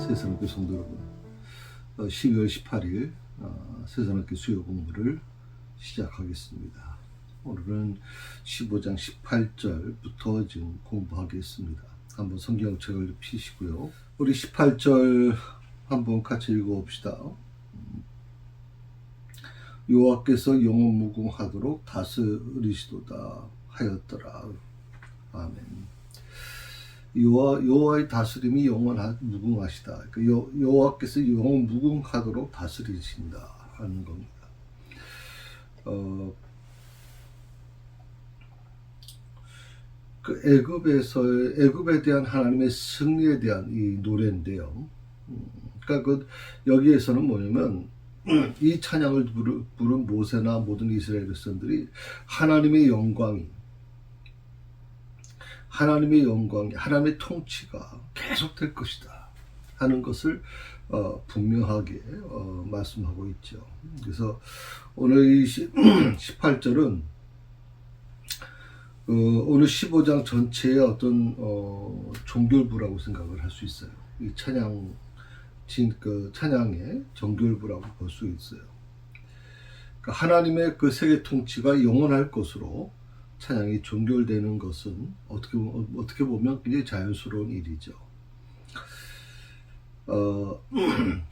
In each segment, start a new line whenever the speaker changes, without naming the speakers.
세상학교 성도 여러분, 12월 18일 세상학교 수요 공부를 시작하겠습니다. 오늘은 15장 18절부터 지금 공부하겠습니다. 한번 성경책을 펴시고요. 우리 18절 한번 같이 읽어봅시다. 여호와께서 영원무궁하도록 다스리시도다 하였더라. 아멘. 여호와의 다스림이 무궁하시다. 여호와께서 영원무궁하도록 다스리신다 하는 겁니다. 애굽에 대한 하나님의 승리에 대한 이 노래인데요. 그러니까 여기에서는 뭐냐면 이 찬양을 부른 모세나 모든 이스라엘 백성들이 하나님의 영광이, 하나님의 통치가 계속될 것이다 하는 것을 분명하게 말씀하고 있죠. 그래서 오늘 이 18절은 오늘 15장 전체의 어떤 종결부라고 생각을 할 수 있어요. 이 찬양의 종결부라고 볼 수 있어요. 그러니까 하나님의 그 세계 통치가 영원할 것으로 찬양이 종결되는 것은 어떻게 보면 굉장히 자연스러운 일이죠.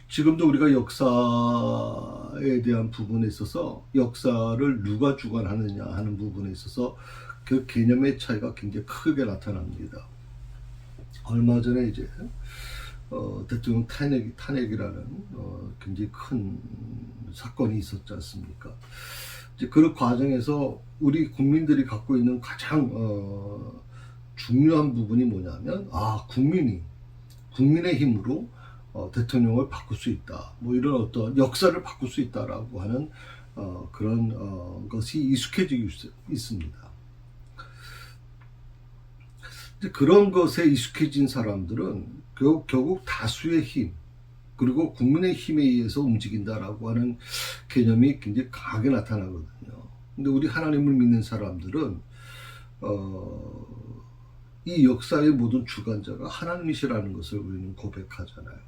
지금도 우리가 역사에 대한 부분에 있어서 역사를 누가 주관하느냐 하는 부분에 있어서 그 개념의 차이가 굉장히 크게 나타납니다. 얼마 전에 이제 대통령 탄핵이라는 굉장히 큰 사건이 있었지 않습니까? 이제 그 과정에서 우리 국민들이 갖고 있는 가장 중요한 부분이 뭐냐면 국민의 힘으로 대통령을 바꿀 수 있다. 뭐 이런 어떤 역사를 바꿀 수 있다라고 하는 그런 것이 익숙해지고 있습니다. 그런 것에 익숙해진 사람들은 결국 다수의 힘, 그리고 국민의 힘에 의해서 움직인다라고 하는 개념이 굉장히 강하게 나타나거든요. 근데 우리 하나님을 믿는 사람들은 이 역사의 모든 주관자가 하나님이시라는 것을 우리는 고백하잖아요.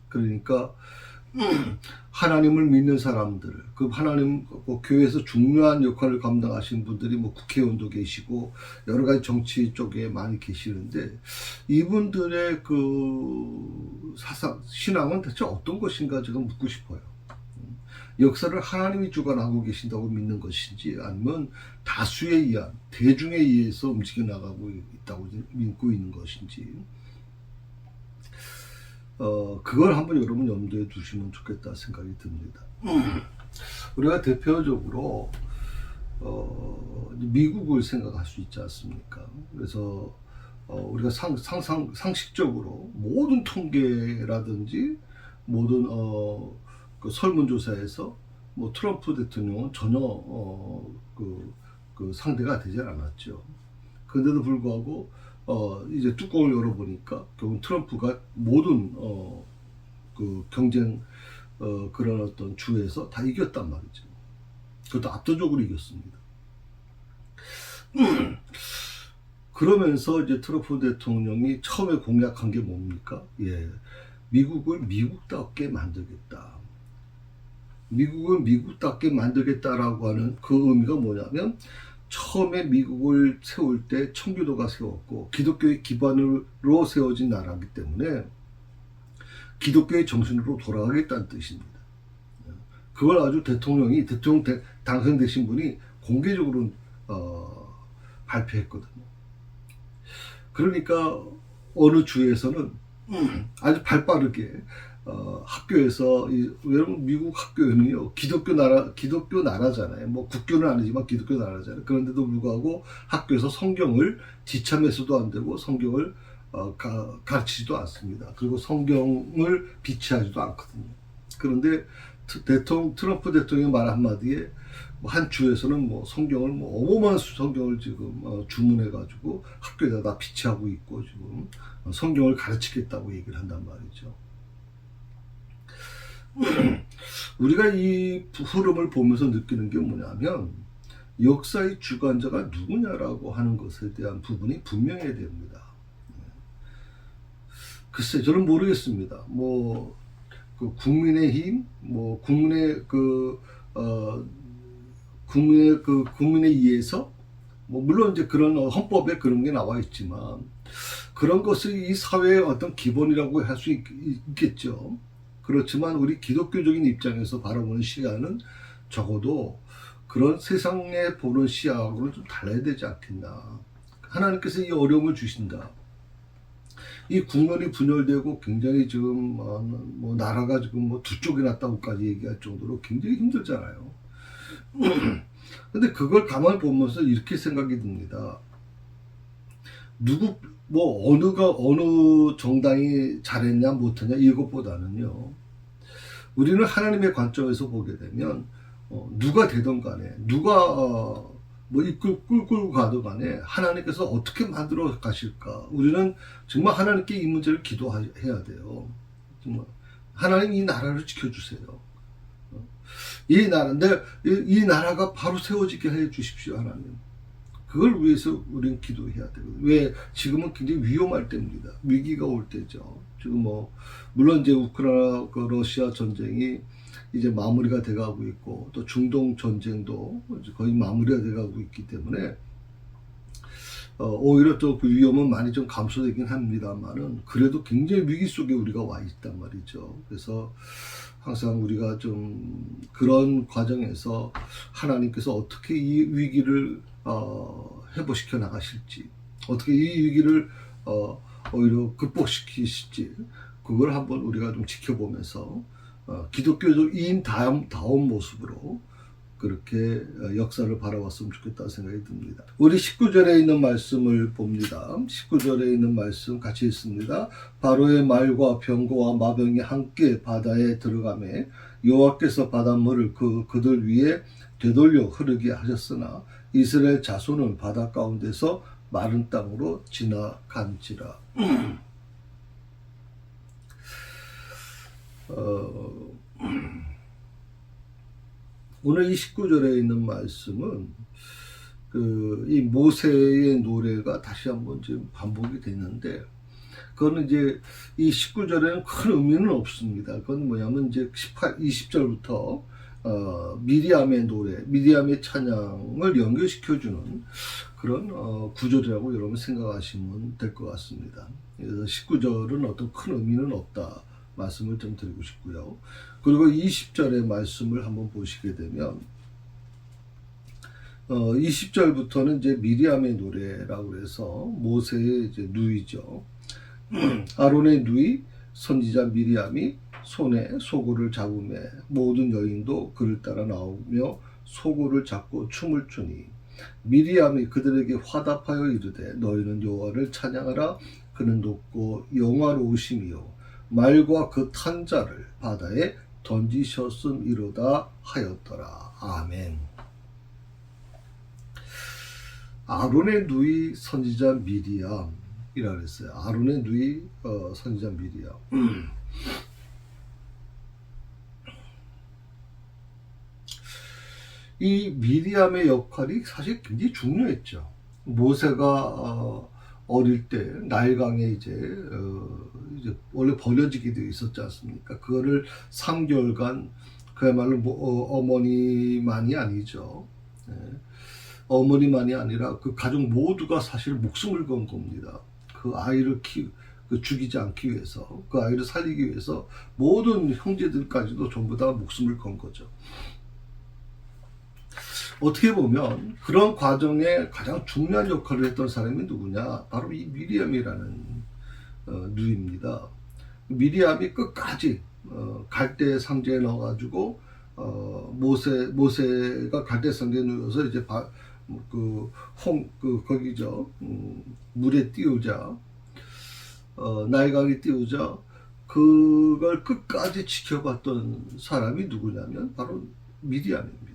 그러니까 하나님을 믿는 사람들, 그 하나님 교회에서 중요한 역할을 감당하신 분들이 뭐 국회의원도 계시고 여러 가지 정치 쪽에 많이 계시는데 이분들의 그 신앙은 대체 어떤 것인가 제가 묻고 싶어요. 역사를 하나님이 주관하고 계신다고 믿는 것인지 아니면 다수에 의한 대중에 의해서 움직여 나가고 있다고 믿고 있는 것인지 그걸 한번 여러분 염두에 두시면 좋겠다 생각이 듭니다. 우리가 대표적으로 미국을 생각할 수 있지 않습니까? 그래서 우리가 상식적으로 모든 통계라든지 모든 그 설문조사에서 뭐 트럼프 대통령은 전혀 그 상대가 되지 않았죠. 그런데도 불구하고 이제 뚜껑을 열어보니까 결국 트럼프가 모든 그 경쟁 그런 어떤 주에서 다 이겼단 말이죠. 그것도 압도적으로 이겼습니다. 그러면서 이제 트럼프 대통령이 처음에 공약한 게 뭡니까? 미국을 미국답게 만들겠다. 미국을 미국답게 만들겠다라고 하는 그 의미가 뭐냐면 처음에 미국을 세울 때 청교도가 세웠고 기독교의 기반으로 세워진 나라이기 때문에 기독교의 정신으로 돌아가겠다는 뜻입니다. 그걸 아주 대통령 당선되신 분이 공개적으로 발표했거든요. 그러니까 어느 주에서는 아주 발빠르게 학교에서 여러분 미국 학교는요 기독교 나라잖아요. 뭐 국교는 아니지만 기독교 나라잖아요. 그런데도 불구하고 학교에서 성경을 지참해서도 안 되고 성경을 가르치지도 않습니다. 그리고 성경을 비치하지도 않거든요. 그런데 트럼프 대통령의 말 한마디에 한 주에서는 뭐 성경을 어마어마한 성경을 지금 주문해가지고 학교에다 다 비치하고 있고 지금 성경을 가르치겠다고 얘기를 한단 말이죠. 우리가 이 흐름을 보면서 느끼는 게 뭐냐면 역사의 주관자가 누구냐라고 하는 것에 대한 부분이 분명해야 됩니다. 글쎄, 저는 모르겠습니다. 그 국민의힘, 어, 국민에 의해서, 물론 이제 그런 헌법에 그런 게 나와 있지만, 그런 것을 이 사회의 어떤 기본이라고 할 수 있겠죠. 그렇지만 우리 기독교적인 입장에서 바라보는 시야는 적어도 그런 세상에 보는 시야하고는 좀 달라야 되지 않겠나. 하나님께서 이 어려움을 주신다. 이 국론이 분열되고 굉장히 지금 나라가 지금 두 쪽이 났다고까지 얘기할 정도로 굉장히 힘들잖아요. 근데 그걸 가만히 보면서 이렇게 생각이 듭니다. 어느 정당이 잘했냐 못했냐 이것보다는요, 우리는 하나님의 관점에서 보게 되면 누가 되든 간에 누가 끌고 가든 간에 하나님께서 어떻게 만들어 가실까, 우리는 정말 하나님께 이 문제를 기도해야 돼요. 정말 하나님 이 나라를 지켜주세요. 이 나라가 바로 세워지게 해 주십시오, 하나님. 그걸 위해서 우리는 기도해야 되거든요. 왜? 지금은 굉장히 위험할 때입니다. 위기가 올 때죠. 지금 물론 이제 우크라이나 러시아 전쟁이 이제 마무리가 돼가고 있고, 또 중동 전쟁도 거의 마무리가 돼가고 있기 때문에 오히려 또 그 위험은 많이 좀 감소되긴 합니다만은, 그래도 굉장히 위기 속에 우리가 와 있단 말이죠. 그래서 항상 우리가 좀 그런 과정에서 하나님께서 어떻게 이 위기를 회복시켜 나가실지, 어떻게 이 위기를 오히려 극복시키실지, 그걸 한번 우리가 좀 지켜보면서 기독교적인 다운 모습으로 그렇게 역사를 바라봤으면 좋겠다는 생각이 듭니다. 우리 19절에 있는 말씀을 봅니다. 19절에 있는 말씀 같이 읽습니다. 바로의 말과 병거와 마병이 함께 바다에 들어가매 여호와께서 바닷물을 그들 위에 되돌려 흐르게 하셨으나 이스라엘 자손은 바다 가운데서 마른 땅으로 지나간지라. 오늘 이 19절에 있는 말씀은 이 모세의 노래가 다시 한번 지금 반복이 됐는데, 그거는 이제 이 19절에는 큰 의미는 없습니다. 그건 뭐냐면 이제 20절부터 미리암의 노래, 미리암의 찬양을 연결시켜주는 그런 구절이라고 여러분 생각하시면 될 것 같습니다. 그래서 19절은 어떤 큰 의미는 없다 말씀을 좀 드리고 싶고요. 그리고 20절의 말씀을 한번 보시게 되면 20절부터는 이제 미리암의 노래라고 해서 모세의 이제 누이죠. 아론의 누이 선지자 미리암이 손에 소고를 잡으며 모든 여인도 그를 따라 나오며 소고를 잡고 춤을 추니 미리암이 그들에게 화답하여 이르되 너희는 여호와를 찬양하라. 그는 높고 영화로우심이요 말과 그 탄 자를 바다에 던지셨음이로다 하였더라. 아멘. 아론의 누이 선지자 미리암이라 그랬어요. 아론의 누이 선지자 미리암. 이 미리암의 역할이 사실 굉장히 중요했죠. 모세가 어릴 때 나일강에 이제 원래 버려지게 되어 있었지 않습니까? 그거를 3개월간 그야말로 어머니만이 아니죠. 네. 어머니만이 아니라 그 가족 모두가 사실 목숨을 건 겁니다. 그 아이를 죽이지 않기 위해서, 그 아이를 살리기 위해서 모든 형제들까지도 전부 다 목숨을 건 거죠. 어떻게 보면 그런 과정에 가장 중요한 역할을 했던 사람이 누구냐? 바로 이 미리암이라는 누이입니다. 미리암이 끝까지 갈대 상자에 넣어가지고 모세가 갈대 상자에 넣어서 이제 거기죠. 물에 띄우자, 나일강에 띄우자, 그걸 끝까지 지켜봤던 사람이 누구냐면 바로 미리암입니다.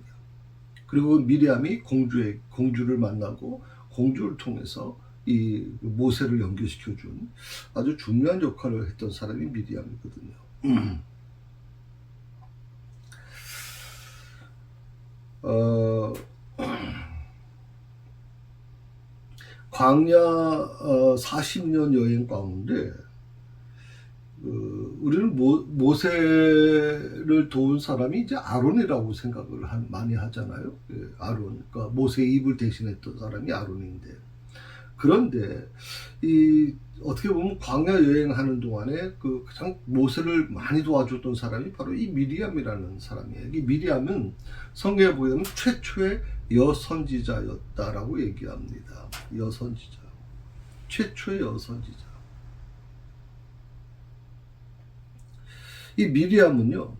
그리고 미리암이 공주를 만나고 공주를 통해서 이 모세를 연결시켜준 아주 중요한 역할을 했던 사람이 미리암이거든요. 광야 40년 여행 가운데 우리는 모세를 도운 사람이 이제 아론이라고 생각을 많이 하잖아요. 아론, 그러니까 모세의 입을 대신했던 사람이 아론인데, 그런데 어떻게 보면 광야 여행하는 동안에 가장 모세를 많이 도와줬던 사람이 바로 이 미리암이라는 사람이에요. 이 미리암은 성경에 보면 최초의 여선지자였다라고 얘기합니다. 여선지자, 최초의 여선지자. 이 미리암은요,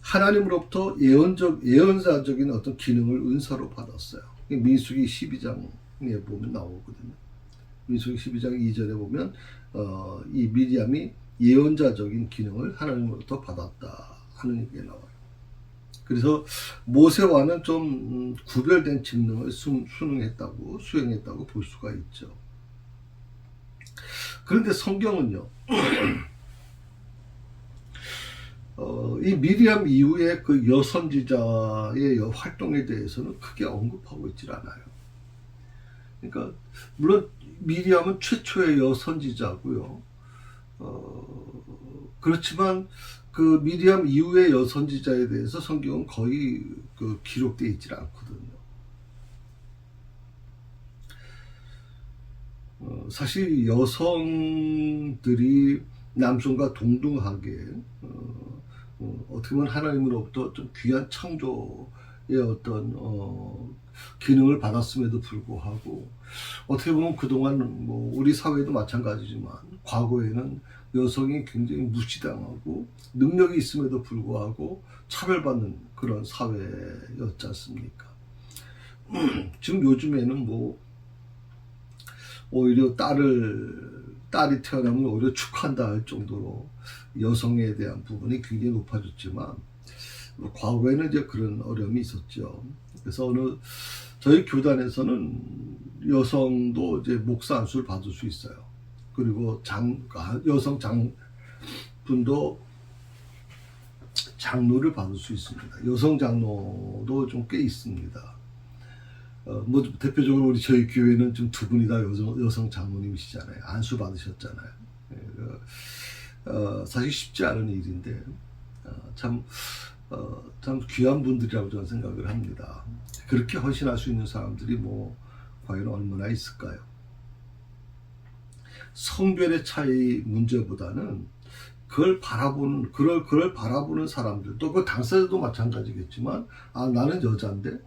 하나님으로부터 예언자적인 어떤 기능을 은사로 받았어요. 민수기 12장에 보면 나오거든요. 민수기 12장 2절에 보면 이 미리암이 예언자적인 기능을 하나님으로부터 받았다 하는 게 나와요. 그래서 모세와는 좀 구별된 직능을 수행했다고 볼 수가 있죠. 그런데 성경은요, 이 미리암 이후에 그 여선지자의 활동에 대해서는 크게 언급하고 있질 않아요. 그러니까 물론 미리암은 최초의 여선지자고요. 그렇지만 그 미리암 이후의 여선지자에 대해서 성경은 거의 기록되어 있질 않거든요. 사실 여성들이 남성과 동등하게 어떻게 보면 하나님으로부터 좀 귀한 창조의 어떤 기능을 받았음에도 불구하고, 어떻게 보면 그동안 우리 사회도 마찬가지지만 과거에는 여성이 굉장히 무시당하고 능력이 있음에도 불구하고 차별받는 그런 사회였지 않습니까? 지금 요즘에는 오히려 딸이 태어나면 오히려 축하한다 할 정도로 여성에 대한 부분이 굉장히 높아졌지만, 과거에는 이제 그런 어려움이 있었죠. 그래서 저희 교단에서는 여성도 이제 목사 안수를 받을 수 있어요. 그리고 여성 장분도 장로를 받을 수 있습니다. 여성 장로도 좀 꽤 있습니다. 대표적으로 저희 교회는 좀 두 분이 다 여성 장로님이시잖아요. 안수 받으셨잖아요. 사실 쉽지 않은 일인데, 참 귀한 분들이라고 저는 생각을 합니다. 그렇게 헌신할 수 있는 사람들이 과연 얼마나 있을까요? 성별의 차이 문제보다는 그걸 바라보는 사람들, 또 그 당사자도 마찬가지겠지만, 나는 여자인데,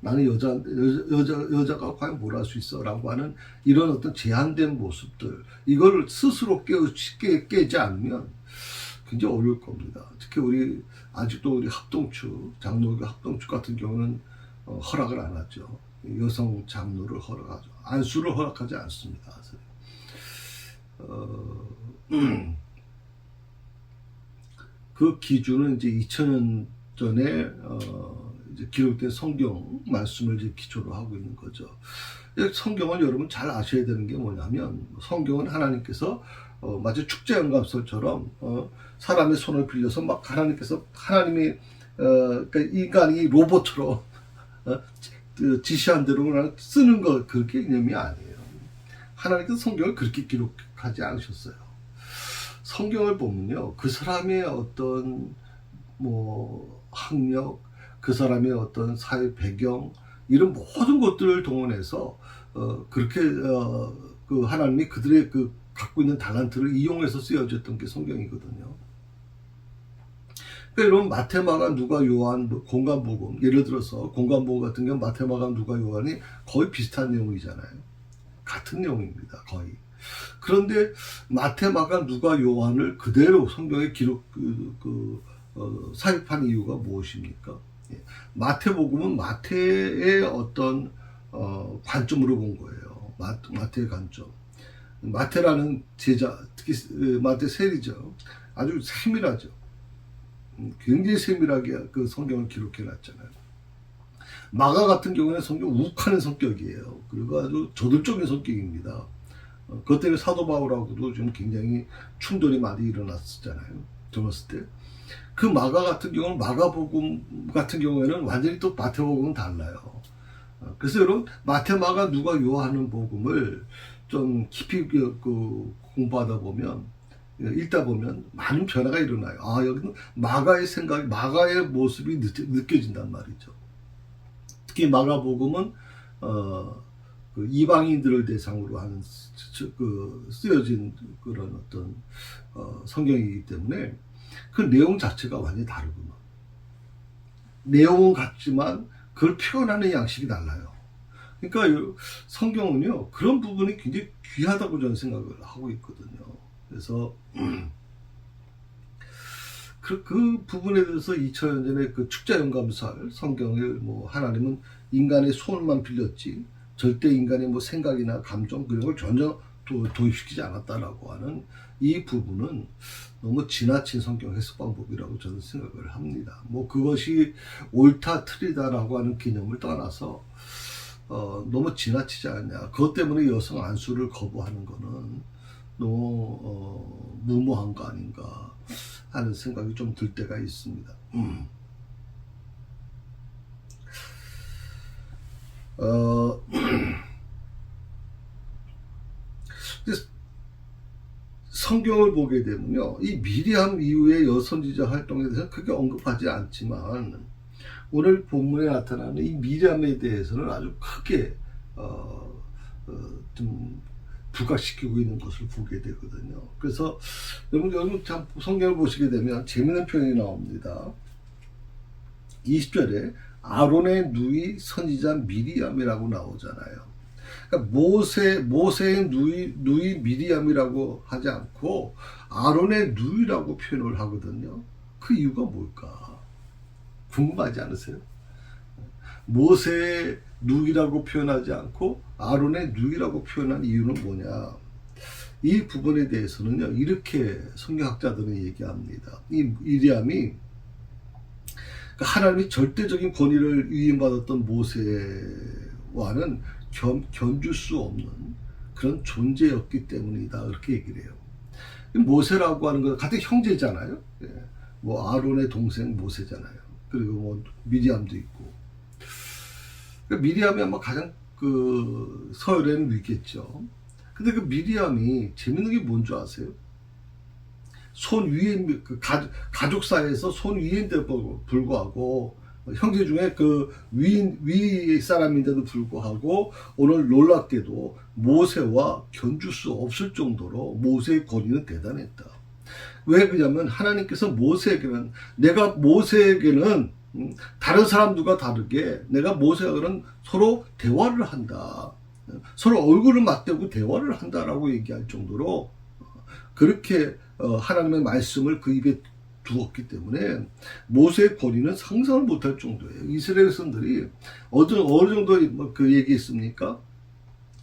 여자가 과연 뭘 할 수 있어? 라고 하는 이런 어떤 제한된 모습들, 이걸 스스로 깨지 않으면 굉장히 어려울 겁니다. 특히 아직도 우리 장로교 합동축 같은 경우는 허락을 안 하죠. 여성 장로를 허락하죠. 안수를 허락하지 않습니다. 그 기준은 이제 2000년 전에 이제 기록된 성경 말씀을 이제 기초로 하고 있는 거죠. 성경은 여러분 잘 아셔야 되는 게 뭐냐면, 성경은 하나님께서 마치 축제 연감설처럼 사람의 손을 빌려서 하나님이 그러니까 인간이 로봇처럼 지시한 대로 그냥 쓰는 거, 그렇게 개념이 아니에요. 하나님께서 성경을 그렇게 기록하지 않으셨어요. 성경을 보면요, 그 사람의 어떤 학력, 그 사람의 어떤 사회 배경, 이런 모든 것들을 동원해서 그렇게 그 하나님이 그들의 갖고 있는 달란트를 이용해서 쓰여졌던 게 성경이거든요. 그러니까 이런 마태, 마가, 누가, 요한, 공관복음, 예를 들어서 공관복음 같은 경우 마태, 마가, 누가, 요한이 거의 비슷한 내용이잖아요. 같은 내용입니다, 거의. 그런데 마태, 마가, 누가, 요한을 그대로 성경에 삽입한 이유가 무엇입니까? 마태복음은 마태의 어떤 관점으로 본 거예요. 마태의 관점. 마태라는 제자, 특히 마태 세리죠. 아주 세밀하죠. 굉장히 세밀하게 그 성경을 기록해 놨잖아요. 마가 같은 경우는 성경 욱하는 성격이에요. 그리고 아주 저돌적인 성격입니다. 그것 때문에 사도 바울하고도 좀 굉장히 충돌이 많이 일어났었잖아요. 젊었을 때. 그 마가 같은 경우는, 마가복음 같은 경우에는 완전히 또 마태복음은 달라요. 그래서 여러분, 마태, 마가, 누가, 요한은 복음을 좀 깊이 공부하다 보면 읽다 보면 많은 변화가 일어나요. 아, 여기는 마가의 생각이, 마가의 모습이 느껴진단 말이죠. 특히 마가복음은 그 이방인들을 대상으로 하는 쓰여진 그런 어떤 성경이기 때문에 그 내용 자체가 완전히 다르구나. 내용은 같지만 그걸 표현하는 양식이 달라요. 그러니까 성경은요, 그런 부분이 굉장히 귀하다고 저는 생각을 하고 있거든요. 그래서 그 부분에 대해서 2000년 전에 그 축자영감살 성경을 뭐 하나님은 인간의 손만 빌렸지 절대 인간의 뭐 생각이나 감정 그런 걸 전혀 도입시키지 않았다라고 하는 이 부분은 너무 지나친 성경 해석 방법이라고 저는 생각을 합니다. 뭐 그것이 옳다 틀리다라고 하는 개념을 떠나서 너무 지나치지 않냐. 그것 때문에 여성 안수를 거부하는 거는 너무 무모한 거 아닌가 하는 생각이 좀 들 때가 있습니다. 성경을 보게 되면요, 이 미리암 이후의 여선지자 활동에 대해서 크게 언급하지 않지만 오늘 본문에 나타나는 이 미리암에 대해서는 아주 크게 좀 부각시키고 있는 것을 보게 되거든요. 그래서 여러분 참 성경을 보시게 되면 재미있는 표현이 나옵니다. 20절에 아론의 누이 선지자 미리암이라고 나오잖아요. 그러니까 모세의 누이 미리암이라고 하지 않고 아론의 누이라고 표현을 하거든요. 그 이유가 뭘까? 궁금하지 않으세요? 모세의 누이라고 표현하지 않고 아론의 누이라고 표현한 이유는 뭐냐? 이 부분에 대해서는요, 이렇게 성경학자들은 얘기합니다. 이 미리암이 하나님이 절대적인 권위를 위임받았던 모세와는 견줄 수 없는 그런 존재였기 때문이다. 그렇게 얘기를 해요. 모세라고 하는 건 같은 형제잖아요. 뭐 아론의 동생 모세잖아요. 그리고 뭐 미리암도 있고. 미리암이 아마 가장 그 서열에는 위겠죠. 근데 그 미리암이 재밌는 게 뭔 줄 아세요? 손 위에 그 가족 사이에서 손 위인데도 불구하고 형제 중에 그 위 사람인데도 불구하고 오늘 놀랍게도 모세와 견줄 수 없을 정도로 모세의 권위는 대단했다. 왜 그러냐면 하나님께서 모세에게는 내가 모세에게는 다른 사람들과 다르게 내가 모세하고는 서로 대화를 한다. 서로 얼굴을 맞대고 대화를 한다라고 얘기할 정도로 그렇게 하나님의 말씀을 그 입에 두었기 때문에 모세의 권위는 상상을 못할 정도예요. 이스라엘 선들이 어느 정도 그 얘기했습니까?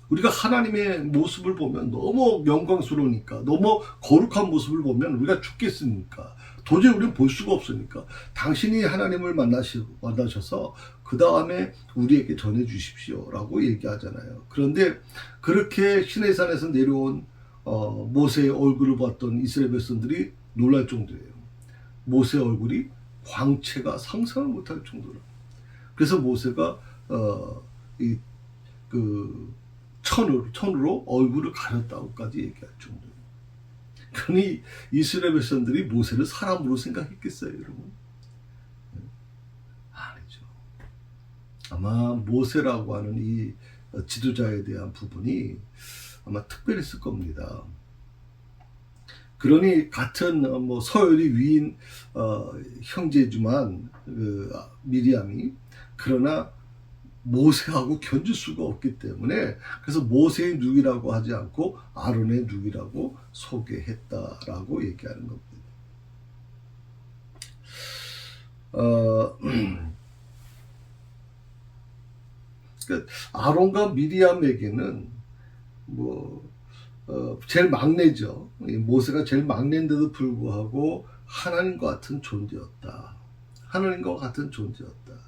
우리가 하나님의 모습을 보면 너무 영광스러우니까, 너무 거룩한 모습을 보면 우리가 죽겠습니까? 도저히 우리는 볼 수가 없으니까 당신이 하나님을 만나셔서 그 다음에 우리에게 전해주십시오 라고 얘기하잖아요. 그런데 그렇게 시내산에서 내려온 모세의 얼굴을 봤던 이스라엘 백성들이 놀랄 정도예요. 모세의 얼굴이 광채가 상상을 못할 정도로. 그래서 모세가 천으로 얼굴을 가렸다고까지 얘기할 정도예요. 그러니 이스라엘 백성들이 모세를 사람으로 생각했겠어요, 여러분? 아니죠. 아마 모세라고 하는 이 지도자에 대한 부분이 아마 특별했을 겁니다. 그러니 같은 뭐 서열이 위인 형제지만 미리암이 그러나 모세하고 견줄 수가 없기 때문에 그래서 모세의 누이라고 하지 않고 아론의 누이라고 소개했다라고 얘기하는 겁니다. 그러니까 아론과 미리암에게는 제일 막내죠. 모세가 제일 막내인데도 불구하고 하나님과 같은 존재였다. 하나님과 같은 존재였다.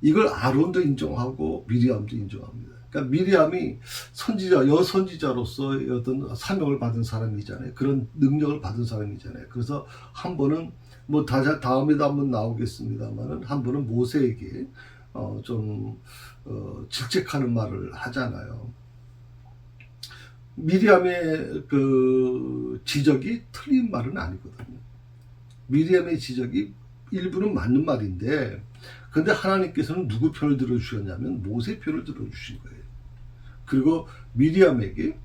이걸 아론도 인정하고 미리암도 인정합니다. 그러니까 미리암이 여선지자로서 어떤 사명을 받은 사람이잖아요. 그런 능력을 받은 사람이잖아요. 그래서 한 번은 다음에도 한번 나오겠습니다만은 한 번은 모세에게 좀 질책하는 말을 하잖아요. 미리암의 그 지적이 틀린 말은 아니거든요. 미리암의 지적이 일부는 맞는 말인데, 근데 하나님께서는 누구 편을 들어주셨냐면 모세 편을 들어주신 거예요. 그리고 미리암에게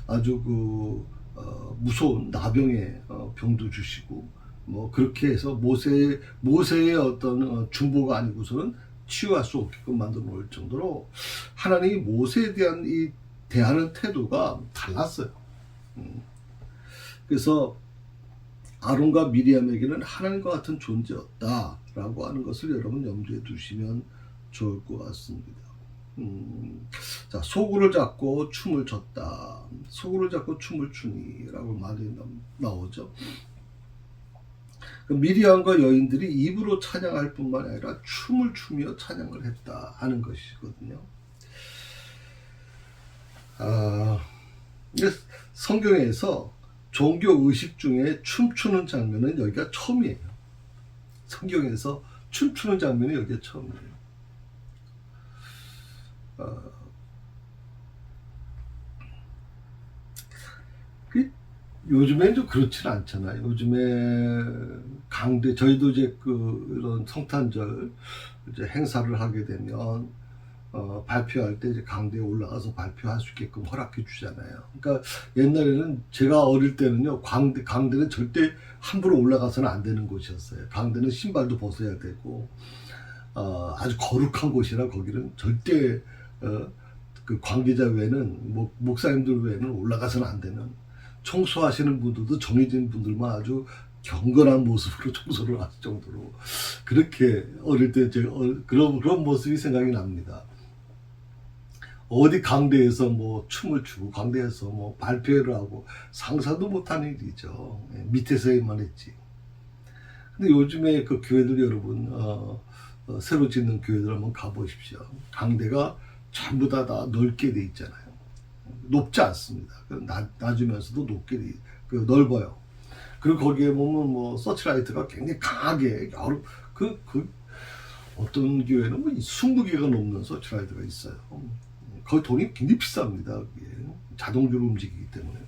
아주 무서운 나병의 병도 주시고, 뭐 그렇게 해서 모세의 어떤 중보가 아니고서는 치유할 수 없게끔 만들어 놓을 정도로 하나님이 모세에 대한 이 대하는 태도가 달랐어요. 그래서 아론과 미리암에게는 하나님과 같은 존재였다라고 하는 것을 여러분 염두에 두시면 좋을 것 같습니다. 자, 소굴을 잡고 춤을 췄다. 소굴을 잡고 춤을 추니라고 말이 나오죠. 미리암과 여인들이 입으로 찬양할 뿐만 아니라 춤을 추며 찬양을 했다 하는 것이거든요. 성경에서 종교 의식 중에 춤추는 장면은 여기가 처음이에요. 성경에서 춤추는 장면이 여기가 처음이에요. 요즘엔 좀 그렇진 않잖아요. 요즘에 강대, 저희도 이제 이런 성탄절 이제 행사를 하게 되면 발표할 때 이제 강대에 올라가서 발표할 수 있게끔 허락해 주잖아요. 그러니까 옛날에는 제가 어릴 때는요, 강대는 절대 함부로 올라가서는 안 되는 곳이었어요. 강대는 신발도 벗어야 되고, 아주 거룩한 곳이라 거기는 절대 그 관계자 외에는 목사님들 외에는 올라가서는 안 되는, 청소하시는 분들도 정해진 분들만 아주 경건한 모습으로 청소를 하실 정도로 그렇게 어릴 때 제가 그런 모습이 생각이 납니다. 어디 강대에서 뭐 춤을 추고 강대에서 뭐 발표를 하고 상상도 못하는 일이죠. 밑에서만 했지. 근데 요즘에 그 교회들 여러분 새로 짓는 교회들 한번 가보십시오. 강대가 전부 다 넓게 돼 있잖아요. 높지 않습니다. 낮으면서도 높게 넓어요. 그리고 거기에 보면 뭐 서치라이트가 굉장히 강하게 여러 어떤 교회는 뭐 20개가 넘는 서치라이트가 있어요. 거기 돈이 굉장히 비쌉니다. 그게. 자동으로 움직이기 때문에.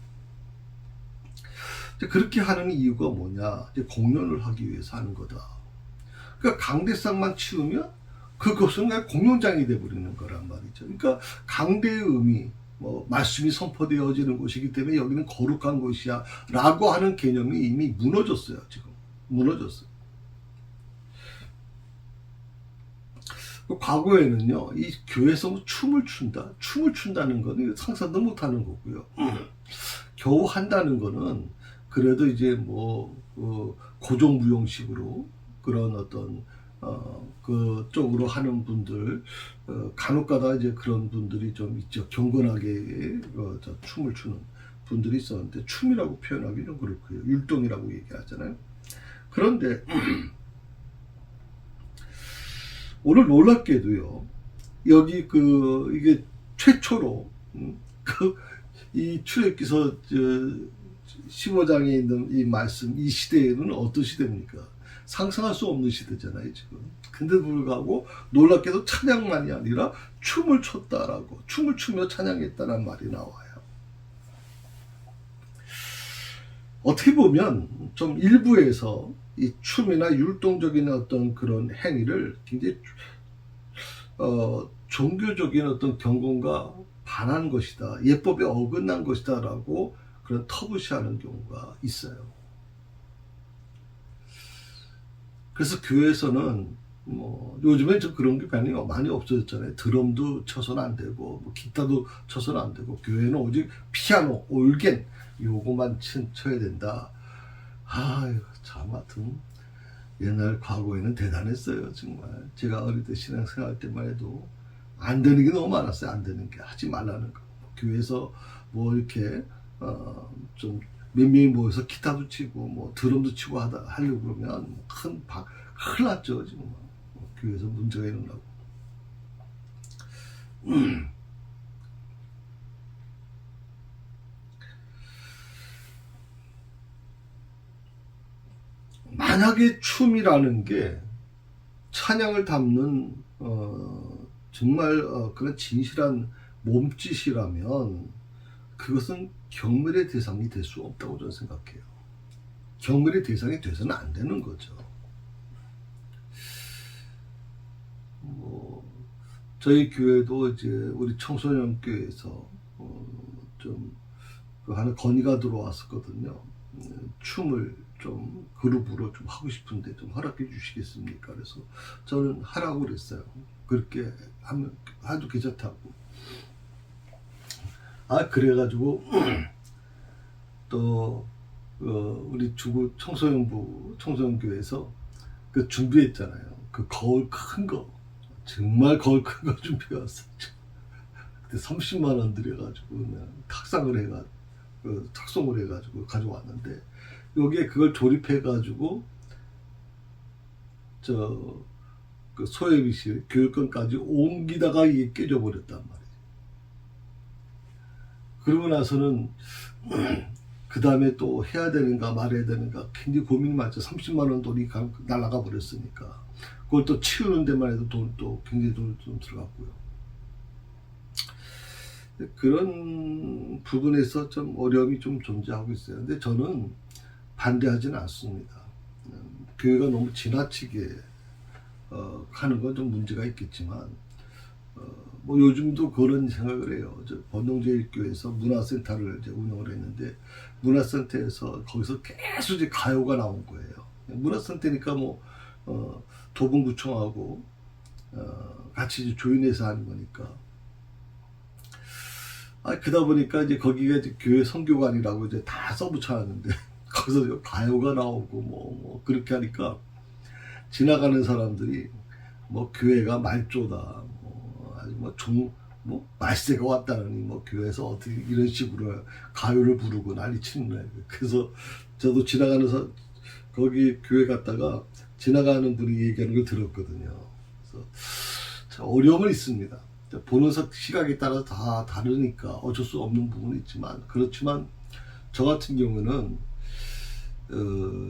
그렇게 하는 이유가 뭐냐? 공연을 하기 위해서 하는 거다. 그러니까 강대상만 치우면 그것은 그냥 공연장이 돼버리는 거란 말이죠. 그러니까 강대의 의미, 말씀이 선포되어지는 곳이기 때문에 여기는 거룩한 곳이야 라고 하는 개념이 이미 무너졌어요. 지금 무너졌어요. 과거에는요, 이 교회에서 춤을 춘다는 거는 상상도 못하는 거고요. 겨우 한다는 거는 그래도 이제 고종무용식으로 그런 어떤 그쪽으로 하는 분들, 간혹가다 이제 그런 분들이 좀 있죠. 경건하게 춤을 추는 분들이 있었는데, 춤이라고 표현하기 좀 그렇고요. 율동이라고 얘기하잖아요. 그런데 오늘 놀랍게도요, 여기 이게 최초로 이 출애굽기서 15장에 있는 이 말씀, 이 시대에는 어떤 시대입니까? 상상할 수 없는 시대잖아요, 지금. 근데도 불구하고 놀랍게도 찬양만이 아니라 춤을 췄다라고, 춤을 추며 찬양했다는 말이 나와요. 어떻게 보면 좀 일부에서 이 춤이나 율동적인 어떤 그런 행위를 굉장히 종교적인 어떤 경건과 반한 것이다, 예법에 어긋난 것이다 라고 그런 터부시하는 경우가 있어요. 그래서 교회에서는 요즘엔 좀 그런 게 많이 없어졌잖아요. 드럼도 쳐서는 안 되고 기타도 쳐서는 안 되고, 교회는 오직 피아노, 올겐 요거만 쳐야 된다. 참 하여튼 옛날 과거에는 대단했어요. 정말 제가 어릴 때 신앙생활 때만 해도 안 되는 게 너무 많았어요. 안 되는 게, 하지 말라는 거. 교회에서 이렇게 좀 몇 명이 모여서 기타도 치고 드럼도 치고 하려고 그러면 큰일 났죠. 지금 교회에서 문제가 일어나고. 만약에 춤이라는 게 찬양을 담는 정말 그런 진실한 몸짓이라면, 그것은 경멸의 대상이 될 수 없다고 저는 생각해요. 경멸의 대상이 돼서는 안 되는 거죠. 저희 교회도 이제 우리 청소년 교회에서 좀 하나 건의가 들어왔었거든요. 춤을 좀 그룹으로 좀 하고 싶은데 좀 허락해 주시겠습니까? 그래서 저는 하라고 그랬어요. 그렇게 하면 아주 괜찮다고. 그래가지고 또 우리 중국 청소년교회에서 그 준비했잖아요. 그 거울 큰 거, 정말 거울 큰 거 준비해왔어요. 그때 30만 원 들여가지고 그냥 탁송을 해가지고 가져왔는데, 여기에 그걸 조립해가지고 그 소외비실 교육권까지 옮기다가 이게 깨져버렸단 말이에요. 그러고 나서는 그 다음에 또 해야 되는가 말해야 되는가 굉장히 고민이 많죠. 30만 원 돈이 날아가 버렸으니까 그걸 또 치우는 데만 해도 또 굉장히 돈이 좀 들어갔고요. 그런 부분에서 좀 어려움이 좀 존재하고 있어요. 근데 저는 반대하지는 않습니다. 교회가 너무 지나치게 하는 건 좀 문제가 있겠지만, 뭐 요즘도 그런 생각을 해요. 저 번동제일교회에서 문화센터를 이제 운영을 했는데, 문화센터에서 거기서 계속 이제 가요가 나온 거예요. 문화센터니까 뭐 도봉구청하고 같이 이제 조인해서 하는 거니까. 그러다 보니까 이제 거기가 이제 교회 선교관이라고 이제 다 써붙여놨는데 거기서 가요가 나오고 뭐 그렇게 하니까 지나가는 사람들이 뭐 교회가 말조다, 말세가 왔다느니 뭐 교회에서 어떻게 이런 식으로 가요를 부르고 난리 치는 거예요. 그래서 저도 거기 교회 갔다가 지나가는 분이 얘기하는 걸 들었거든요. 그래서 어려움은 있습니다. 보는 시각에 따라서 다 다르니까 어쩔 수 없는 부분이 있지만, 그렇지만 저 같은 경우는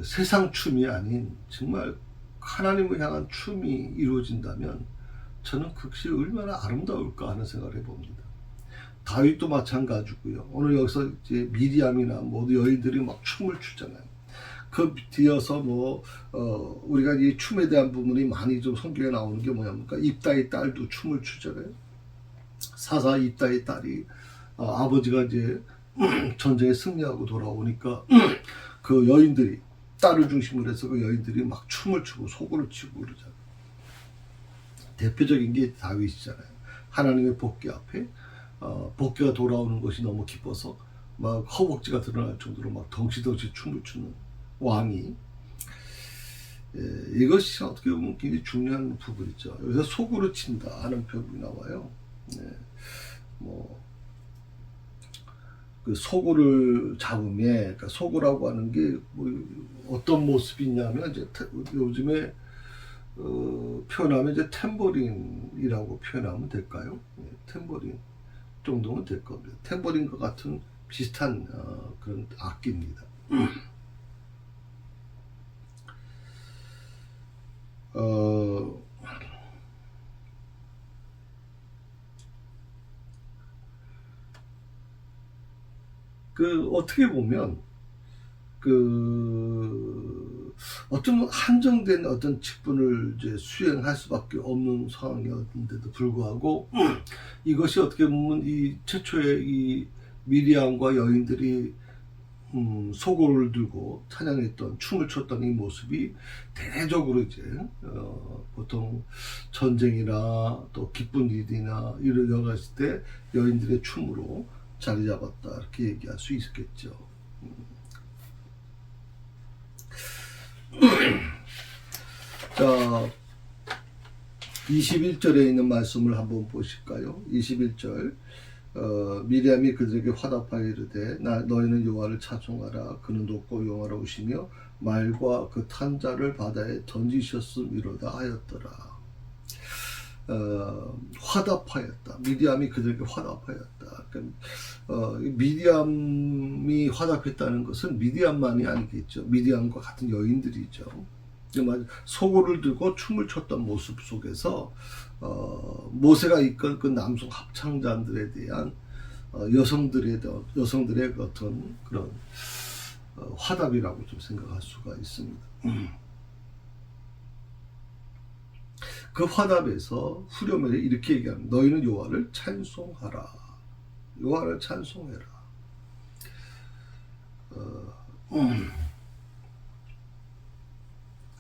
세상 춤이 아닌 정말 하나님을 향한 춤이 이루어진다면 저는 그것이 얼마나 아름다울까 하는 생각을 해봅니다. 다윗도 마찬가지고요. 오늘 여기서 이제 미리암이나 모두 여인들이 막 춤을 추잖아요. 그 뒤어서 우리가 이 춤에 대한 부분이 많이 좀 성경에 나오는 게 뭐냐니까, 입다의 딸도 춤을 추잖아요. 사사 입다의 딸이 아버지가 이제 전쟁에 승리하고 돌아오니까 그 여인들이, 딸을 중심으로 해서 그 여인들이 막 춤을 추고 소고를 치고 그러잖아요. 대표적인 게 다윗이잖아요. 하나님의 복귀 앞에 복귀가 돌아오는 것이 너무 기뻐서 막 허벅지가 드러날 정도로 막 덩치덩치 춤을 추는 왕이, 이것이 어떻게 보면 굉장히 중요한 부분이죠. 여기서 소고를 친다 하는 표현이 나와요. 그 소고를 잡음에, 그러니까 소고라고 하는 게 어떤 모습이 있냐면, 이제 요즘에 표현하면 이제 탬버린이라고 표현하면 될까요? 탬버린 정도면 될 겁니다. 탬버린과 같은 비슷한 그런 악기입니다. 어떻게 보면 어떤 한정된 어떤 직분을 이제 수행할 수밖에 없는 상황이었는데도 불구하고, 이것이 어떻게 보면 이 최초의 이 미리암과 여인들이 소고를 들고 찬양했던, 춤을 췄던 이 모습이 대대적으로 이제 보통 전쟁이나 또 기쁜 일이나 이를 여갔을 때 여인들의 춤으로 자리 잡았다, 이렇게 얘기할 수 있겠죠. 자, 21절에 있는 말씀을 한번 보실까요? 21절. 미리암이 그들에게 화답하여 이르되 너희는 여호와를 찬송하라. 그는 높고 영화로우시며 말과 그 탄자를 바다에 던지셨음이로다 하였더라. 화답하였다. 미디암이 그들에게 화답하였다. 그러니까 미디암이 화답했다는 것은 미디암만이 아니겠죠. 미디암과 같은 여인들이죠. 소고를 들고 춤을 췄던 모습 속에서 모세가 이끌 그 남성 합창자들에 대한 여성들의 어떤 그런 화답이라고 좀 생각할 수가 있습니다. 그 화답에서 후렴에 이렇게 얘기합니다. 너희는 여호와를 찬송하라. 여호와를 찬송해라.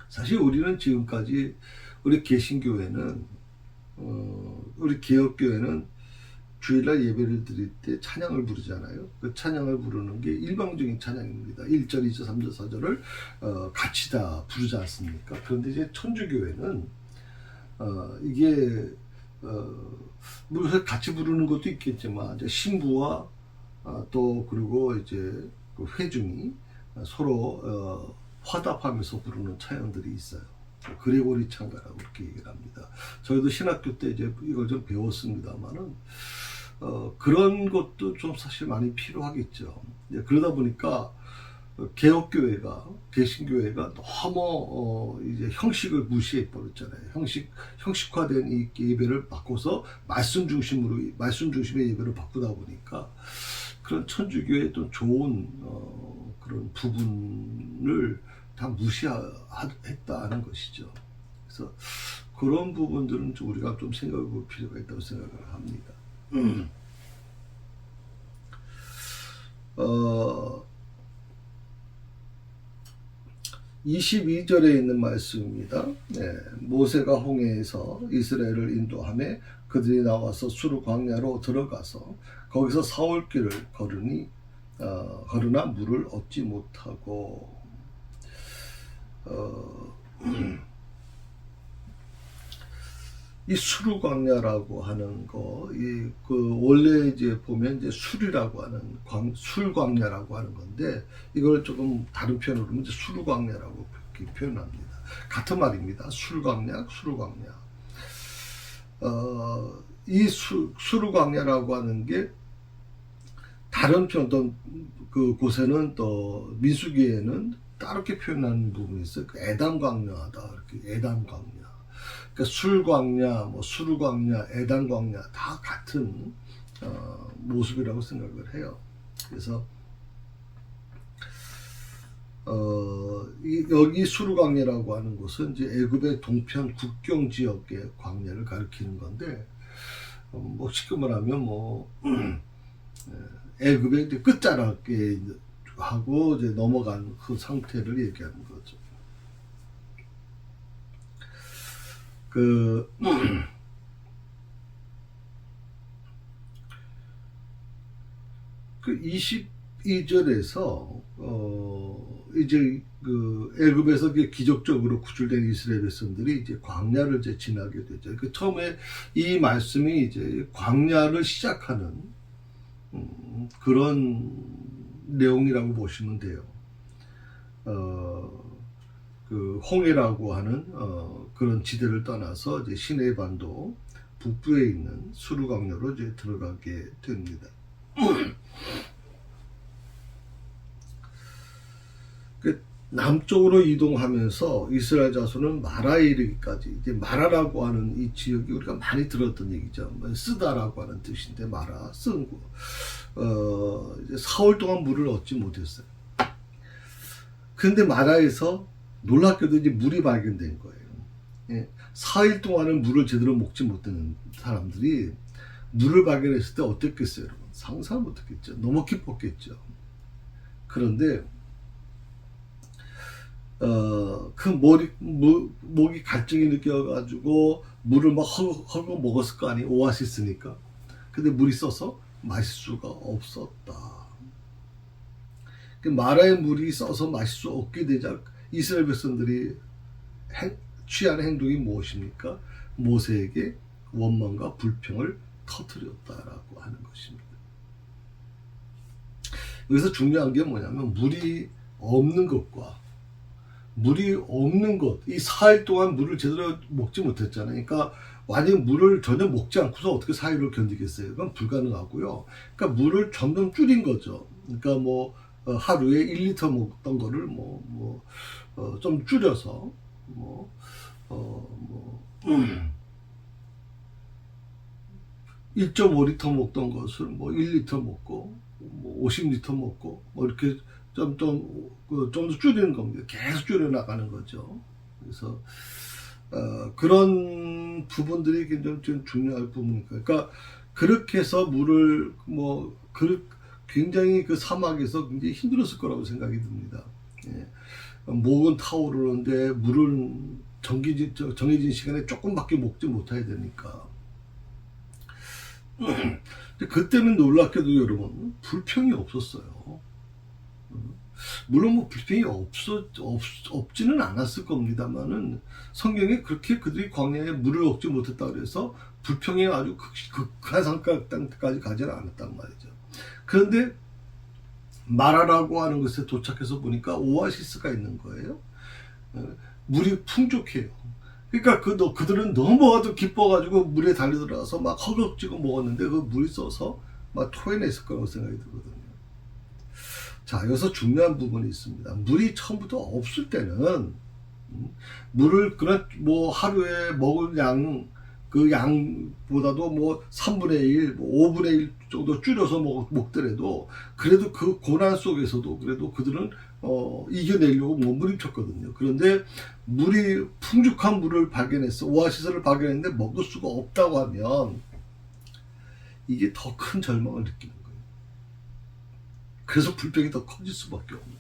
사실 우리는 지금까지 우리 개신교회는 우리 개혁교회는 주일날 예배를 드릴 때 찬양을 부르잖아요. 그 찬양을 부르는 게 일방적인 찬양입니다. 1절, 2절, 3절, 4절을 같이 다 부르지 않습니까? 그런데 이제 천주교회는 이게 물론 같이 부르는 것도 있겠지만 이제 신부와 또 그리고 이제 그 회중이 서로 화답하면서 부르는 찬양들이 있어요. 그레고리 찬가라고 그렇게 얘기를 합니다. 저희도 신학교 때 이제 이걸 좀 배웠습니다만은 그런 것도 좀 사실 많이 필요하겠죠. 그러다 보니까 개혁교회가 개신교회가 너무 이제 형식을 무시해 버렸잖아요. 형식화된 이 예배를 바꿔서 말씀 중심의 예배를 바꾸다 보니까 그런 천주교의 또 좋은 그런 부분을 다 무시했다는 것이죠. 그래서 그런 부분들은 좀 우리가 좀 생각해 볼 필요가 있다고 생각을 합니다. 22절에 있는 말씀입니다. 네, 모세가 홍해에서 이스라엘을 인도하며 그들이 나와서 수르 광야로 들어가서 거기서 사흘길을 걸으나 물을 얻지 못하고 이 수르 광야라고 하는 거, 원래 이제 보면 이제 술이라고 하는 술 광야라고 하는 건데 이걸 조금 다른 표현으로 하면 이제 수르 광야라고 이렇게 표현합니다. 같은 말입니다. 술 광야, 수르 광야. 이 수르 광야라고 하는 게 다른 어떤 그 곳에는 또 민수기에는 다르게 표현하는 부분이 있어요. 에담 광야다 이렇게 에담 광야. 그러니까 술 광야, 뭐 수르 광야, 에담 광야 다 같은 모습이라고 생각을 해요. 그래서 여기 수르 광야라고 하는 곳은 이제 애굽의 동편 국경 지역의 광야를 가리키는 건데 뭐 쉽게 말하면 뭐 애굽의 이제 끝자락에 하고 이제 넘어간 그 상태를 얘기하는 거죠. 그 22절에서 이제 그 애굽에서 기적적으로 구출된 이스라엘 백성들이 이제 광야를 이제 지나게 되죠. 그 처음에 이 말씀이 이제 광야를 시작하는 그런 내용이라고 보시면 돼요. 그 홍해라고 하는 그런 지대를 떠나서 이제 시내 반도 북부에 있는 수르 광야로 이제 들어가게 됩니다. 그 남쪽으로 이동하면서 이스라엘 자손은 마라에 이르기까지, 이제 마라라고 하는 이 지역이 우리가 많이 들었던 얘기죠. 쓰다라고 하는 뜻인데 마라, 쓴 곳. 이제 4월 동안 물을 얻지 못했어요. 그런데 마라에서 놀랍게도 이제 물이 발견된 거예요. 예, 4일 동안은 물을 제대로 먹지 못하는 사람들이 물을 발견했을 때 어땠겠어요, 여러분? 상상 못했겠죠. 너무 기뻤겠죠. 그런데 그 목이 갈증이 느껴가지고 물을 막 헐고 먹었을 거 아니에요. 오아시스니까. 근데 물이 써서 마실 수가 없었다. 마라의 물이 써서 마실 수 없게 되자 이스라엘 백성들이 취한 행동이 무엇입니까? 모세에게 원망과 불평을 터뜨렸다라고 하는 것입니다. 여기서 중요한 게 뭐냐면 물이 없는 것과 물이 없는 것, 이 4일 동안 물을 제대로 먹지 못했잖아요. 그러니까 완전히 물을 전혀 먹지 않고서 어떻게 4일을 견디겠어요? 그건 불가능하고요. 그러니까 물을 점점 줄인 거죠. 그러니까 뭐 하루에 1리터 먹던 거를 좀 줄여서 1.5리터 먹던 것을 뭐 1리터 먹고 뭐 50리터 먹고 뭐 이렇게 좀 더 줄이는 겁니다. 계속 줄여 나가는 거죠. 그래서 그런 부분들이 굉장히 좀 중요할 부분이니까. 그러니까 그렇게 해서 물을 굉장히 그 사막에서 굉장히 힘들었을 거라고 생각이 듭니다. 예. 목은 타오르는데 물은 정해진 시간에 조금밖에 먹지 못해야 되니까. 그때는 놀랍게도 여러분 불평이 없었어요. 물론 뭐 불평이 없지는 않았을 겁니다만은 성경에 그렇게 그들이 광야에 물을 얻지 못했다 그래서 불평이 아주 극한 상태까지 가지는 않았단 말이죠. 그런데 마라라고 하는 것에 도착해서 보니까 오아시스가 있는 거예요. 물이 풍족해요. 그러니까 그들은 너무 기뻐가지고 물에 달려들어가서 막 허겁지겁 먹었는데 그 물이 써서 막 토해냈을 거라고 생각이 들거든요. 자, 여기서 중요한 부분이 있습니다. 물이 처음부터 없을 때는 물을 그냥 뭐 하루에 먹을 그 양보다도 뭐 3분의 1, 뭐 5분의 1 정도 줄여서 먹더라도 그래도 그 고난 속에서도 그래도 그들은 이겨내려고 몸부림쳤거든요. 그런데 풍족한 물을 발견했어. 오아시스를 발견했는데 먹을 수가 없다고 하면 이게 더 큰 절망을 느끼는 거예요. 그래서 불평이 더 커질 수밖에 없는 거예요.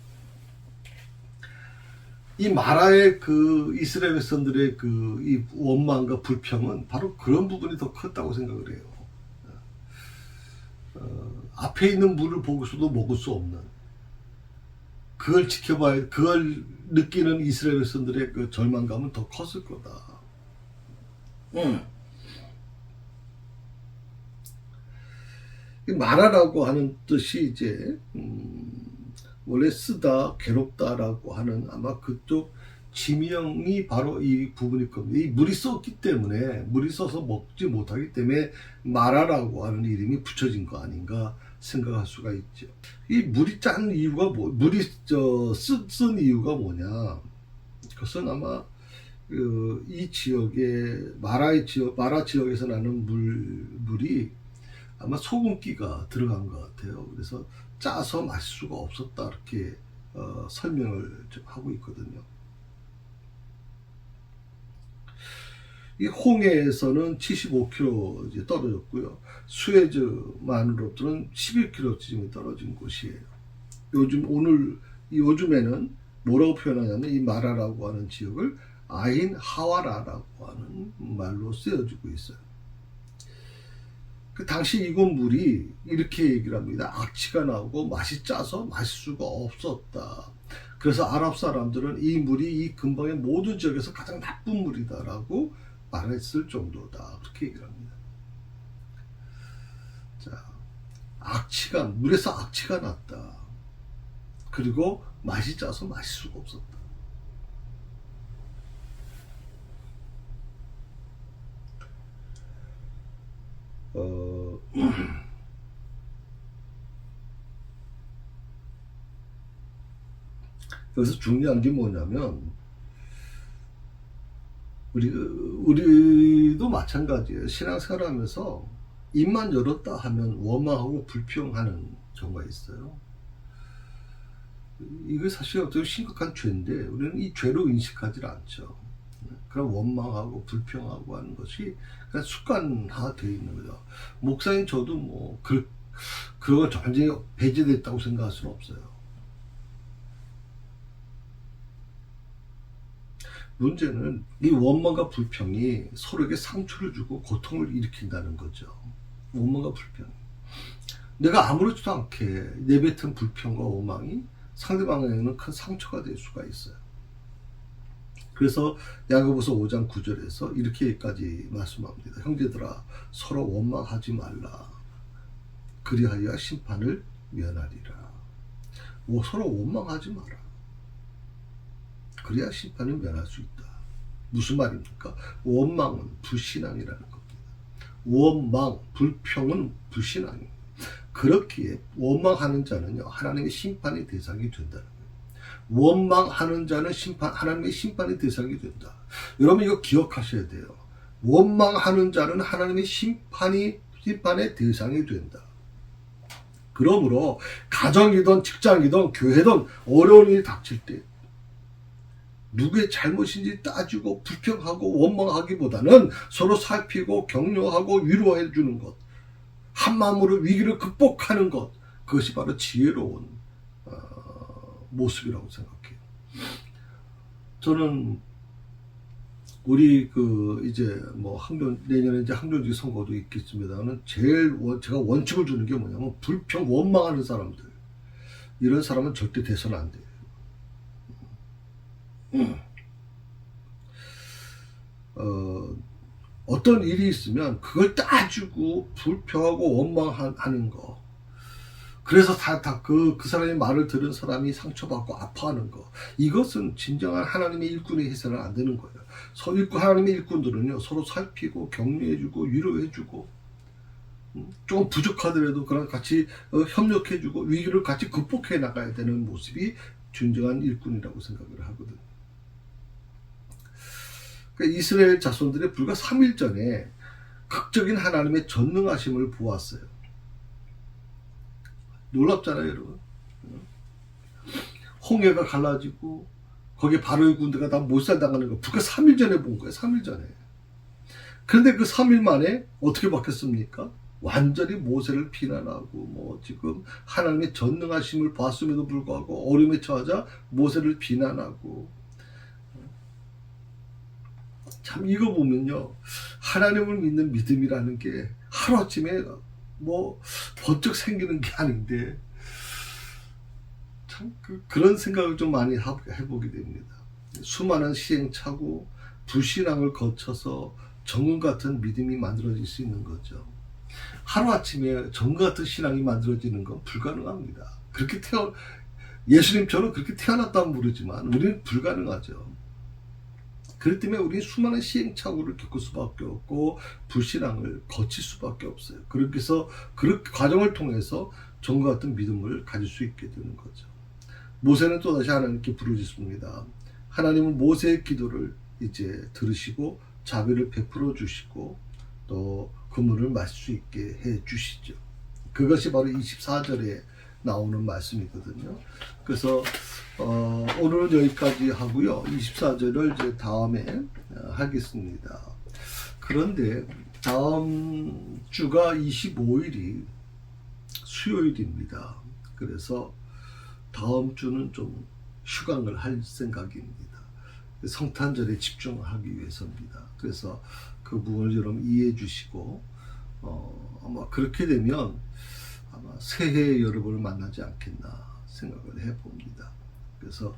이 마라의 그 이스라엘 백성들의 이 원망과 불평은 바로 그런 부분이 더 컸다고 생각을 해요. 앞에 있는 물을 보고서도 먹을 수 없는, 그걸 느끼는 이스라엘 백성들의 그 절망감은 더 컸을 거다. 마라라고 하는 뜻이 이제 원래 쓰다, 괴롭다라고 하는 아마 그쪽 지명이 바로 이 부분일 겁니다. 이 물이 썼기 때문에, 물이 써서 먹지 못하기 때문에 마라라고 하는 이름이 붙여진 거 아닌가 생각할 수가 있죠. 이 물이 짠 이유가 물이 쓴 이유가 뭐냐? 그것은 아마 이 지역의 마라 지역에서 나는 물이 아마 소금기가 들어간 것 같아요. 그래서 짜서 마실 수가 없었다 이렇게 설명을 하고 있거든요. 이 홍해에서는 75km 이제 떨어졌고요. 수에즈만으로부터는 11km쯤 떨어진 곳이에요. 요즘에는 뭐라고 표현하냐면 이 마라라고 하는 지역을 아인 하와라라고 하는 말로 쓰여지고 있어요. 그 당시 이곳 물이 이렇게 얘기를 합니다. 악취가 나고 맛이 짜서 마실 수가 없었다. 그래서 아랍 사람들은 이 물이 이 근방의 모든 지역에서 가장 나쁜 물이다라고 말했을 정도다. 그렇게 얘기를 합니다. 자, 물에서 악취가 났다. 그리고 맛이 짜서 마실 수가 없었다. 여기서 중요한 게 뭐냐면 우리도 마찬가지예요. 신앙생활 하면서 입만 열었다 하면 원망하고 불평하는 경우가 있어요. 이게 사실 어떻게 심각한 죄인데 우리는 이 죄로 인식하지 않죠. 그럼 원망하고 불평하고 하는 것이 그냥 습관화되어 있는 거죠. 목사님 저도 뭐 그거 완전히 배제됐다고 생각할 수는 없어요. 문제는 이 원망과 불평이 서로에게 상처를 주고 고통을 일으킨다는 거죠. 원망과 불평. 내가 아무렇지도 않게 내뱉은 불평과 원망이 상대방에게는 큰 상처가 될 수가 있어요. 그래서 야고보서 5장 9절에서 이렇게까지 말씀합니다. 형제들아 서로 원망하지 말라. 그리하여 심판을 면하리라. 서로 원망하지 마라. 그래야 심판을 면할 수 있다. 무슨 말입니까? 원망은 불신앙이라는 겁니다. 원망, 불평은 불신앙입니다. 그렇기에 원망하는 자는요 하나님의 심판의 대상이 된다는 거예요. 원망하는 자는 하나님의 심판의 대상이 된다. 여러분 이거 기억하셔야 돼요. 원망하는 자는 하나님의 심판이 심판의 대상이 된다. 그러므로 가정이든 직장이든 교회든 어려운 일이 닥칠 때 누구의 잘못인지 따지고 불평하고 원망하기보다는 서로 살피고 격려하고 위로해 주는 것, 한마음으로 위기를 극복하는 것, 그것이 바로 지혜로운 모습이라고 생각해요. 저는 우리 이제 내년에 이제 항전지 선거도 있겠습니다만 제가 원칙을 주는 게 뭐냐면 불평 원망하는 사람들, 이런 사람은 절대 돼서는 안 돼요. 어떤 일이 있으면 그걸 따지고 불평하고 원망하는 거, 그래서 그 사람의 말을 들은 사람이 상처받고 아파하는 거, 이것은 진정한 하나님의 일꾼이 해서는 안 되는 거예요. 하나님의 일꾼들은요, 서로 살피고 격려해주고 위로해주고, 조금 부족하더라도 그랑 같이 협력해주고 위기를 같이 극복해 나가야 되는 모습이 진정한 일꾼이라고 생각을 하거든요. 그러니까 이스라엘 자손들이 불과 3일 전에 극적인 하나님의 전능하심을 보았어요. 놀랍잖아요, 여러분. 홍해가 갈라지고 거기에 바로의 군대가 다 몰살당하는 거 불과 3일 전에 본 거예요. 3일 전에. 그런데 그 3일 만에 어떻게 바뀌었습니까? 완전히 모세를 비난하고 지금 하나님의 전능하심을 봤음에도 불구하고 어려움에 처하자 모세를 비난하고, 참 이거 보면요, 하나님을 믿는 믿음이라는 게 하루아침에 번쩍 생기는 게 아닌데, 참 그런 생각을 좀 많이 해보게 됩니다. 수많은 시행착오, 불신앙을 거쳐서 정금 같은 믿음이 만들어질 수 있는 거죠. 하루아침에 정금 같은 신앙이 만들어지는 건 불가능합니다. 예수님처럼 그렇게 태어났다면 모르지만 우리는 불가능하죠. 그렇기 때문에 우리는 수많은 시행착오를 겪을 수밖에 없고 불신앙을 거칠 수밖에 없어요. 그래서 그 과정을 통해서 정과 같은 믿음을 가질 수 있게 되는 거죠. 모세는 또다시 하나님께 부르짖습니다. 하나님은 모세의 기도를 이제 들으시고 자비를 베풀어 주시고 또 그물을 말 수 있게 해 주시죠. 그것이 바로 24절에 나오는 말씀이거든요. 그래서 오늘은 여기까지 하고요. 24절을 이제 다음에 하겠습니다. 그런데 다음 주가 25일이 수요일입니다. 그래서 다음 주는 좀 휴강을 할 생각입니다. 성탄절에 집중하기 위해서입니다. 그래서 그 부분을 여러분 이해해 주시고 아마 그렇게 되면 아마 새해 여러분을 만나지 않겠나 생각을 해봅니다. 그래서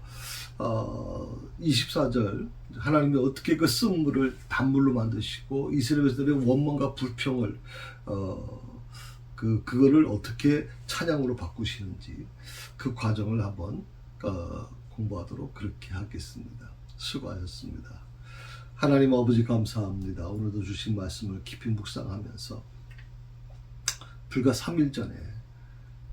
24절 하나님이 어떻게 그 쓴물을 단물로 만드시고 이스라엘들의 원망과 불평을 그거를 어떻게 찬양으로 바꾸시는지 그 과정을 한번 공부하도록 그렇게 하겠습니다. 수고하셨습니다. 하나님 아버지 감사합니다. 오늘도 주신 말씀을 깊이 묵상하면서 불과 3일 전에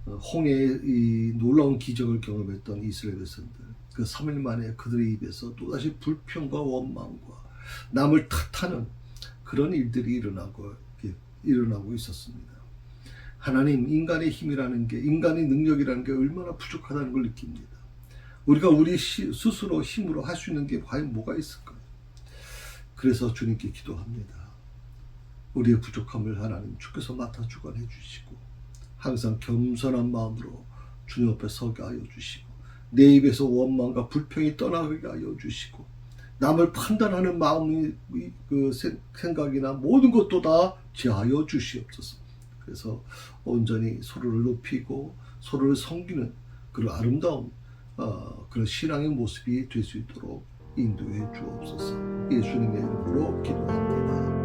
홍해의 이 놀라운 기적을 경험했던 이스라엘 백성들, 그 3일 만에 그들의 입에서 또다시 불평과 원망과 남을 탓하는 그런 일들이 일어나고 있었습니다. 하나님, 인간의 힘이라는 게, 인간의 능력이라는 게 얼마나 부족하다는 걸 느낍니다. 우리가 우리 스스로 힘으로 할 수 있는 게 과연 뭐가 있을까요? 그래서 주님께 기도합니다. 우리의 부족함을 하나님 주께서 맡아 주관해 주시고 항상 겸손한 마음으로 주님 앞에 서게 하여 주시고 내 입에서 원망과 불평이 떠나게 하여 주시고 남을 판단하는 마음이 생각이나 모든 것도 다 제하여 주시옵소서. 그래서 온전히 서로를 높이고 서로를 섬기는 그런 아름다운 그런 신앙의 모습이 될 수 있도록 인도해 주옵소서. 예수님의 이름으로 기도합니다.